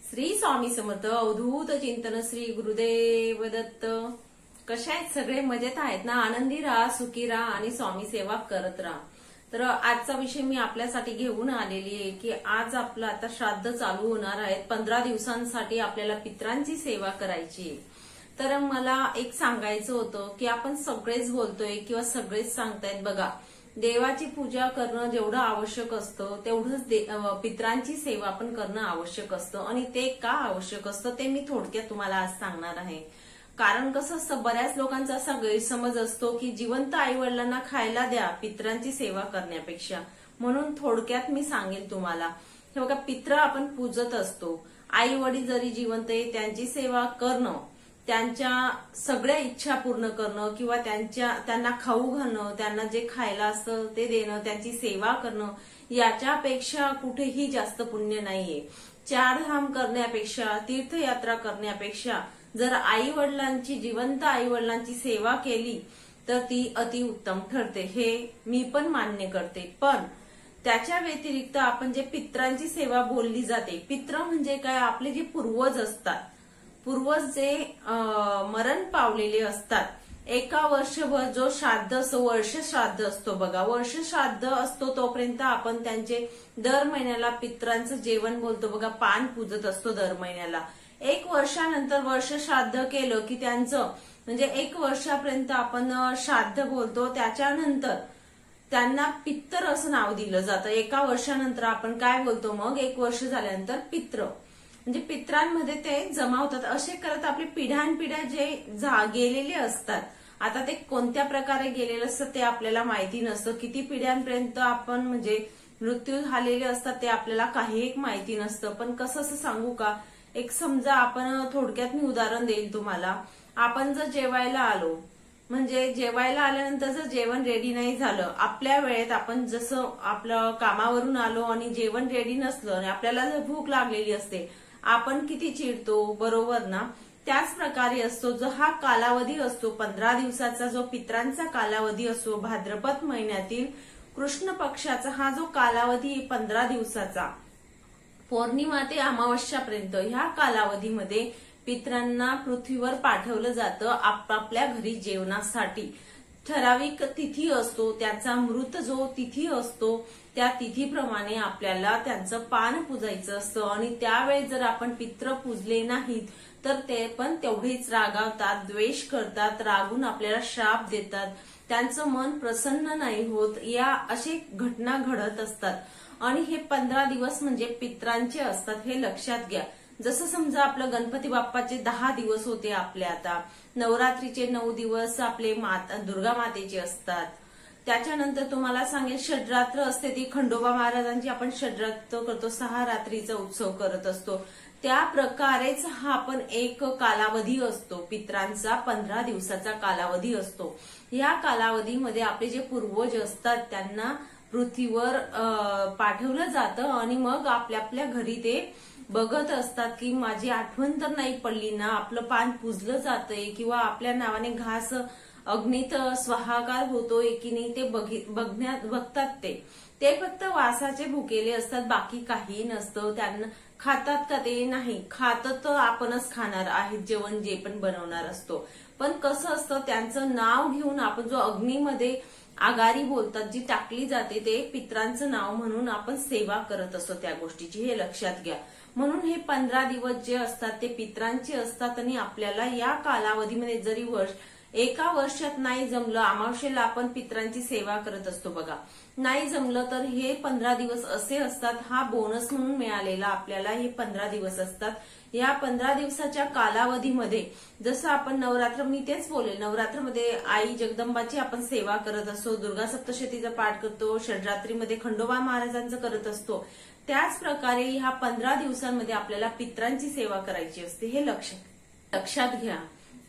श्री स्वामी समर्थ अवधूत चिंतन श्री गुरुदेव दत्त। कशा आहेत सगळे? मजेत आहेत ना? आनंदी राहा, सुखी राहा आणि स्वामी सेवा करत राहा। तर आजचा विषय मी आपल्यासाठी घेऊन आलेली आहे की आज आपलं आता श्राद्ध चालू होणार आहेत। 15 दिवसांसाठी आपल्याला पितरांची सेवा करायची आहे। तर मला एक सांगायचं होतं की आपण सगळेच बोलतोय किंवा सगळेच सांगतायत बघा, देवाची पूजा करणं जेवढं आवश्यक असतं तेवढंच पितरांची सेवा पण करणं आवश्यक असतं। आणि ते का आवश्यक असतं ते मी थोडक्यात तुम्हाला आज सांगणार आहे। कारण कसं असतं, बऱ्याच लोकांचा असा गैरसमज असतो की जिवंत आई वडिलांना खायला द्या पितरांची सेवा करण्यापेक्षा, म्हणून थोडक्यात मी सांगेल तुम्हाला। हे बघा, पित्र आपण पूजत असतो, आई वडील जरी जिवंत आहे त्यांची सेवा करणं, त्यांच्या सगळ्या इच्छा पूर्ण करणं किंवा त्यांना खाऊ घालणं, त्यांना जे खायला असतं ते देणं, त्यांची सेवा करणं याच्यापेक्षा कुठेही जास्त पुण्य नाहीये। 4 धाम करण्यापेक्षा, तीर्थयात्रा करण्यापेक्षा जर आई वडिलांची, जिवंत आई वडिलांची सेवा केली तर ती अतिउत्तम ठरते, हे मी पण मान्य करते। पण त्याच्या व्यतिरिक्त आपण जे पितरांची सेवा बोलली जाते, पित्र म्हणजे काय? आपले जे पूर्वज असतात, पूर्वज जे मरण पावलेले असतात, एका वर्षभर जो श्राद्ध असतो, वर्ष श्राद्ध असतो बघा, वर्ष श्राद्ध असतो तोपर्यंत आपण त्यांचे दर महिन्याला पितरांचं जेवण बोलतो बघा, पान पूजत असतो दर महिन्याला। 1 वर्षानंतर वर्ष श्राद्ध केलं की त्यांचं म्हणजे 1 वर्षापर्यंत आपण श्राद्ध बोलतो, त्याच्यानंतर त्यांना पित्र असं नाव दिलं जातं। 1 वर्षानंतर आपण काय बोलतो मग? 1 वर्ष झाल्यानंतर पित्र, म्हणजे पित्रांमध्ये ते जमा होतात। असे करत आपले पिढ्यानपिढ्या जे गेलेले असतात, आता ते कोणत्या प्रकारे गेलेले असतात ते आपल्याला माहिती नसतं, किती पिढ्यांपर्यंत आपण म्हणजे मृत्यू झालेले असतात ते आपल्याला काही एक माहिती नसतं। पण कसं असं सांगू का, एक समजा आपण थोडक्यात मी उदाहरण देईल तुम्हाला। आपण जर जेवायला आलो, म्हणजे जेवायला आल्यानंतर जर जेवण रेडी नाही झालं, आपल्या वेळेत आपण जसं आपलं कामावरून आलो आणि जेवण रेडी नसलं आणि आपल्याला जर भूक लागलेली असते, आपण किती चिडतो, बरोबर ना? त्याच प्रकारे असतो जो हा कालावधी असतो 15 दिवसाचा, जो पितरांचा कालावधी असतो, भाद्रपद महिन्यातील कृष्ण पक्षाचा हा जो कालावधी 15 दिवसाचा, पौर्णिमा ते अमावस्यापर्यंत, ह्या कालावधीमध्ये पितरांना पृथ्वीवर पाठवलं जातं आपापल्या घरी जेवणासाठी। ठराविक तिथी असतो, त्याचा मृत जो तिथी असतो त्या तिथीप्रमाणे आपल्याला त्यांचं पान पूजायचं असतं। आणि त्यावेळी जर आपण पित्र पूजले नाहीत तर ते पण तेवढेच रागावतात, द्वेष करतात, रागून आपल्याला श्राप देतात, त्यांचं मन प्रसन्न नाही होत, या असे घटना घडत असतात। आणि हे 15 दिवस म्हणजे पितरांचे असतात, हे लक्षात घ्या। जसं समजा आपलं गणपती बाप्पाचे 10 दिवस होते, आपले आता नवरात्रीचे 9 दिवस आपले दुर्गा मातेचे असतात। त्याच्यानंतर तुम्हाला सांगेल षड्रात्र असते, ती खंडोबा महाराजांची आपण षड्रात्र करतो, 6 रात्रीचा उत्सव करत असतो। त्या प्रकारेच हा पण एक कालावधी असतो पितरांचा, 15 दिवसाचा कालावधी असतो। या कालावधीमध्ये आपले जे पूर्वज असतात त्यांना पृथ्वीवर पाठवलं जातं आणि मग आपल्या घरी ते बघत असतात की माझी आठवण तर नाही पडली ना, आपलं पान पूजलं जातंय किंवा आपल्या नावाने घास अग्नीत स्वाहाकार होतोय की नाही ते बघतात। ते फक्त वासाचे भुकेले असतात, बाकी काही नसतं। त्यांना खातात का? ते नाही खात, तर आपणच खाणार आहे जेवण जे पण बनवणार असतो। पण कसं असतं, त्यांचं नाव घेऊन आपण जो अग्नीमध्ये आगारी बोलतात जी टाकली जाते, ते पितरांचं नाव म्हणून आपण सेवा करत असतो त्या गोष्टीची, हे लक्षात घ्या। म्हणून हे 15 दिवस जे असतात ते पितरांचे असतात। आणि आपल्याला या कालावधीमध्ये जरी 1 वर्षात नाही जमलं, अमावस्येला आपण पितरांची सेवा करत असतो बघा, नाही जमलं तर हे 15 दिवस असे असतात, हा बोनस म्हणून मिळालेला आपल्याला हे 15 दिवस असतात। या 15 दिवसाच्या कालावधीमध्ये जसं आपण नवरात्र, मी तेच बोलेल, नवरात्रमध्ये आई जगदंबाची आपण सेवा करत असतो, दुर्गा सप्तशतीचा पाठ करतो, षड्रात्रीमध्ये खंडोबा महाराजांचं करत असतो। त्याच प्रकारे ह्या 15 दिवसांमध्ये आपल्याला पितरांची सेवा करायची असते, हे लक्षात घ्या।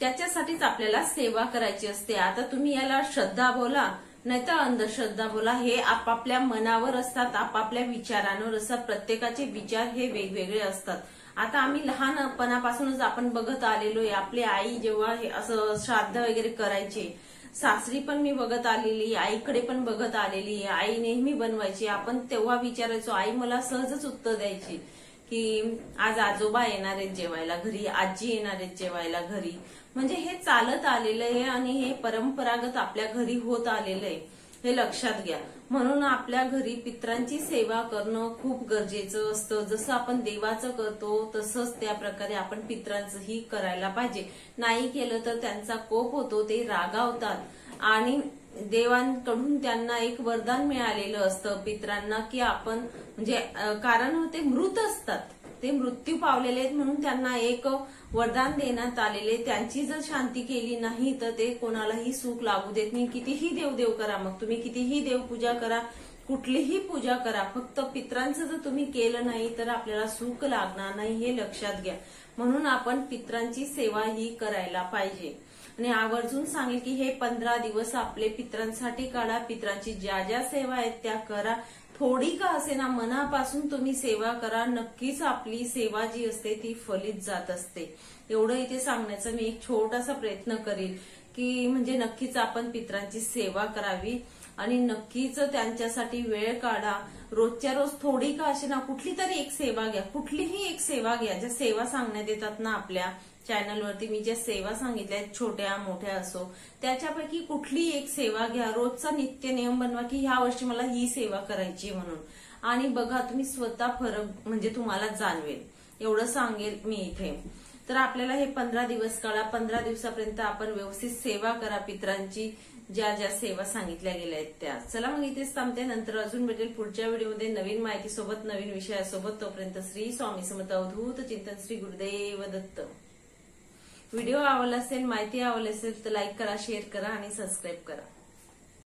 त्याच्यासाठीच आपल्याला सेवा करायची असते। आता तुम्ही याला श्रद्धा बोला नाहीतर अंधश्रद्धा बोला, हे आपापल्या मनावर असतात, आपापल्या विचारांवर असतात। प्रत्येकाचे विचार हे वेगवेगळे असतात। आता आम्ही लहानपणापासूनच आपण बघत आलेलो आहे, आपली आई जेव्हा हे असं श्राद्ध वगैरे करायचे, सासरी पण मी बघत आलेली, आईकडे पण बघत आलेली, आई नेहमी बनवायची। आपण तेव्हा विचारायचो, आई मला सहजच उत्तर द्यायची की आज आजोबा येणार आहेत जेवायला घरी, आजी येणार आहेत जेवायला घरी, म्हणजे हे चालत आलेलं आहे आणि हे परंपरागत आपल्या घरी होत आलेलं आहे, हे लक्षात घ्या. म्हणून आपल्या घरी पितरांची सेवा करणं खूप गरजेचं असतं. जसं आपण देवाचं करतो तसंच त्या प्रकारे आपण पितरांचंही करायला पाहिजे. नाही केलं तर त्यांचा कोप होतो, ते रागावतात आणि देवांकडून त्यांना एक वरदान मिळालेलं असतं पितरांना की आपण म्हणजे कारण ते मृत असतात, ते मृत्यू पावलेले आहेत म्हणून त्यांना एक वरदान देण्यात आलेले. त्यांची जर शांती केली नाही तर ते कोणालाही सुख लागू देत नाही. कितीही देवदेव करा, मग तुम्ही कितीही देवपूजा करा, कुठलीही पूजा करा, फक्त पितरांचं जर तुम्ही केलं नाही तर आपल्याला सुख लागणार नाही, हे लक्षात घ्या. म्हणून आपण पितरांची सेवा ही करायला पाहिजे. आणि आवर्जून सांगेल की हे 15 दिवस आपले पितरांसाठी काढा. पितरांची ज्या ज्या सेवा आहेत त्या करा. थोडी का असेना मनापासून तुम्ही सेवा करा. नक्कीच आपली सेवा जी असते ती फलित जात असते. एवढं इथे सांगण्याचा मी एक छोटासा प्रयत्न करील की म्हणजे नक्कीच आपण पितरांची सेवा करावी आणि नक्कीच त्यांच्यासाठी वेळ काढा. रोजच्या रोज थोडी का असेना कुठली तरी एक सेवा घ्या, कुठलीही एक सेवा घ्या. ज्या सेवा सांगण्यात येतात ना आपल्या चॅनलवरती, मी ज्या सेवा सांगितल्या छोट्या मोठ्या असो, त्याच्यापैकी कुठली एक सेवा घ्या. रोजचा नित्य नियम बनवा की ह्या वर्षी मला ही सेवा करायची म्हणून, आणि बघा तुम्ही स्वतः फरक म्हणजे तुम्हाला जाणवेल. एवढं सांगेल मी इथे. तर आपल्याला हे 15 दिवस काढा. 15 दिवसापर्यंत आपण व्यवस्थित सेवा करा पितरांची, ज्या ज्या सेवा सांगितल्या गेल्या आहेत त्या. चला मग इथेच थांबते. नंतर अजून भेटेल पुढच्या व्हिडिओमध्ये नवीन माहितीसोबत, नवीन विषयासोबत. तोपर्यंत श्री स्वामी समर्थ अवधूत चिंतन श्री गुरुदेव दत्त. व्हिडिओ आवडला असेल, माहिती आवडली असेल तर लाईक करा, शेअर करा आणि सबस्क्राईब करा.